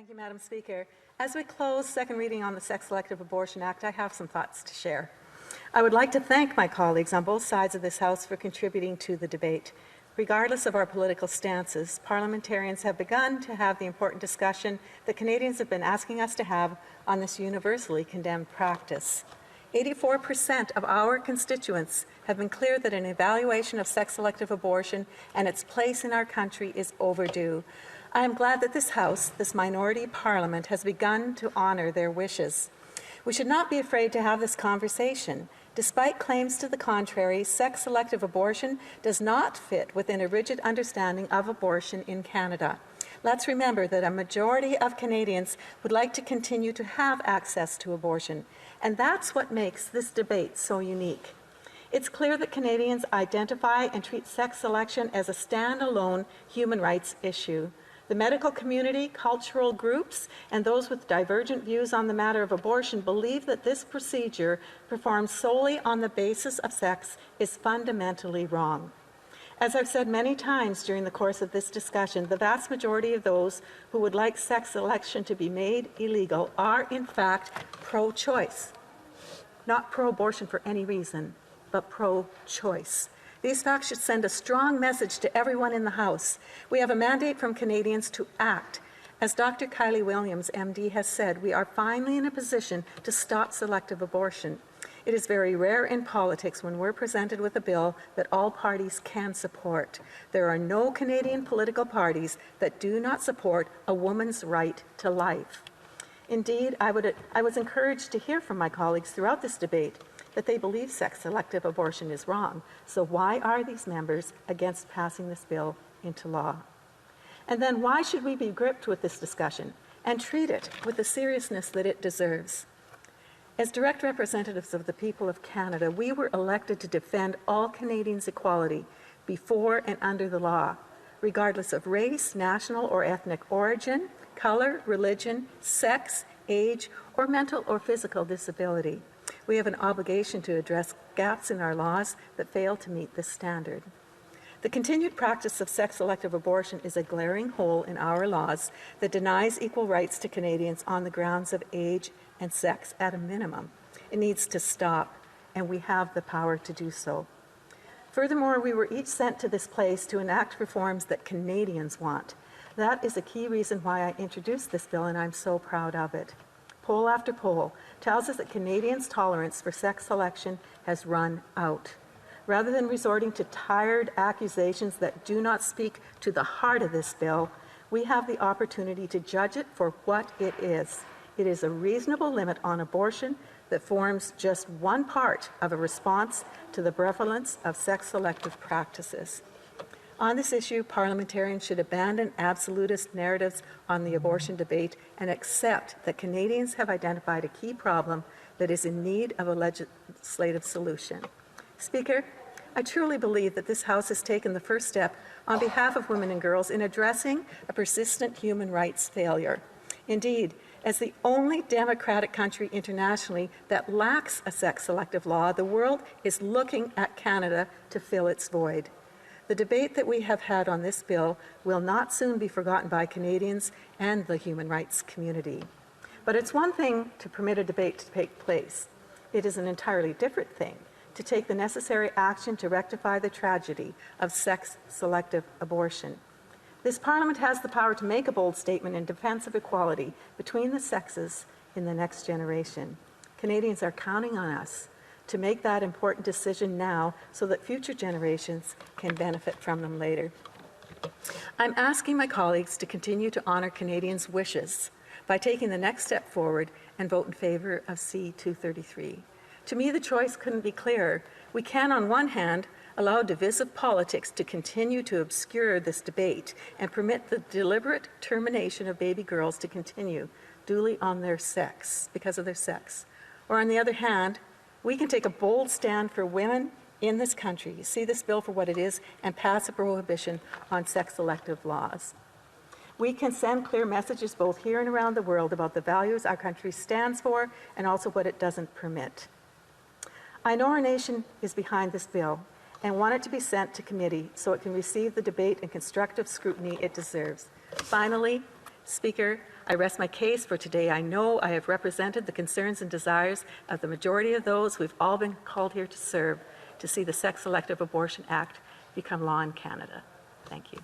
Thank you, Madam Speaker. As we close second reading on the Sex-Selective Abortion Act, I have some thoughts to share. I would like to thank my colleagues on both sides of this House for contributing to the debate. Regardless of our political stances, parliamentarians have begun to have the important discussion that Canadians have been asking us to have on this universally condemned practice. 84% of our constituents have been clear that an evaluation of sex-selective abortion and its place in our country is overdue. I am glad that this House, this minority parliament, has begun to honour their wishes. We should not be afraid to have this conversation. Despite claims to the contrary, sex-selective abortion does not fit within a rigid understanding of abortion in Canada. Let's remember that a majority of Canadians would like to continue to have access to abortion, and that's what makes this debate so unique. It's clear that Canadians identify and treat sex selection as a standalone human rights issue. The medical community, cultural groups, and those with divergent views on the matter of abortion believe that this procedure, performed solely on the basis of sex, is fundamentally wrong. As I've said many times during the course of this discussion, the vast majority of those who would like sex selection to be made illegal are, in fact, pro-choice. Not pro-abortion for any reason, but pro-choice. These facts should send a strong message to everyone in the House. We have a mandate from Canadians to act. As Dr. Kylie Williams, MD, has said, we are finally in a position to stop selective abortion. It is very rare in politics when we're presented with a bill that all parties can support. There are no Canadian political parties that do not support a woman's right to life. Indeed, I was encouraged to hear from my colleagues throughout this debate that they believe sex-selective abortion is wrong. So why are these members against passing this bill into law? And then why should we be gripped with this discussion and treat it with the seriousness that it deserves? As direct representatives of the people of Canada, we were elected to defend all Canadians' equality before and under the law, regardless of race, national or ethnic origin, color, religion, sex, age, or mental or physical disability. We have an obligation to address gaps in our laws that fail to meet this standard. The continued practice of sex-selective abortion is a glaring hole in our laws that denies equal rights to Canadians on the grounds of age and sex at a minimum. It needs to stop, and we have the power to do so. Furthermore, we were each sent to this place to enact reforms that Canadians want. That is a key reason why I introduced this bill, and I'm so proud of it. Poll after poll tells us that Canadians' tolerance for sex selection has run out. Rather than resorting to tired accusations that do not speak to the heart of this bill, we have the opportunity to judge it for what it is. It is a reasonable limit on abortion that forms just one part of a response to the prevalence of sex-selective practices. On this issue, parliamentarians should abandon absolutist narratives on the abortion debate and accept that Canadians have identified a key problem that is in need of a legislative solution. Speaker, I truly believe that this House has taken the first step on behalf of women and girls in addressing a persistent human rights failure. Indeed, as the only democratic country internationally that lacks a sex-selective law, the world is looking at Canada to fill its void. The debate that we have had on this bill will not soon be forgotten by Canadians and the human rights community. But it's one thing to permit a debate to take place. It is an entirely different thing to take the necessary action to rectify the tragedy of sex-selective abortion. This Parliament has the power to make a bold statement in defense of equality between the sexes in the next generation. Canadians are counting on us to make that important decision now so that future generations can benefit from them later. I'm asking my colleagues to continue to honour Canadians' wishes by taking the next step forward and vote in favour of C-233. To me, the choice couldn't be clearer. We can, on one hand, allow divisive politics to continue to obscure this debate and permit the deliberate termination of baby girls to continue duly on their sex, because of their sex. Or on the other hand, we can take a bold stand for women in this country, see this bill for what it is, and pass a prohibition on sex-selective laws. We can send clear messages both here and around the world about the values our country stands for and also what it doesn't permit. I know our nation is behind this bill and want it to be sent to committee so it can receive the debate and constructive scrutiny it deserves. Finally, Speaker, I rest my case for today. I know I have represented the concerns and desires of the majority of those we've all been called here to serve to see the Sex-Selective Abortion Act become law in Canada. Thank you.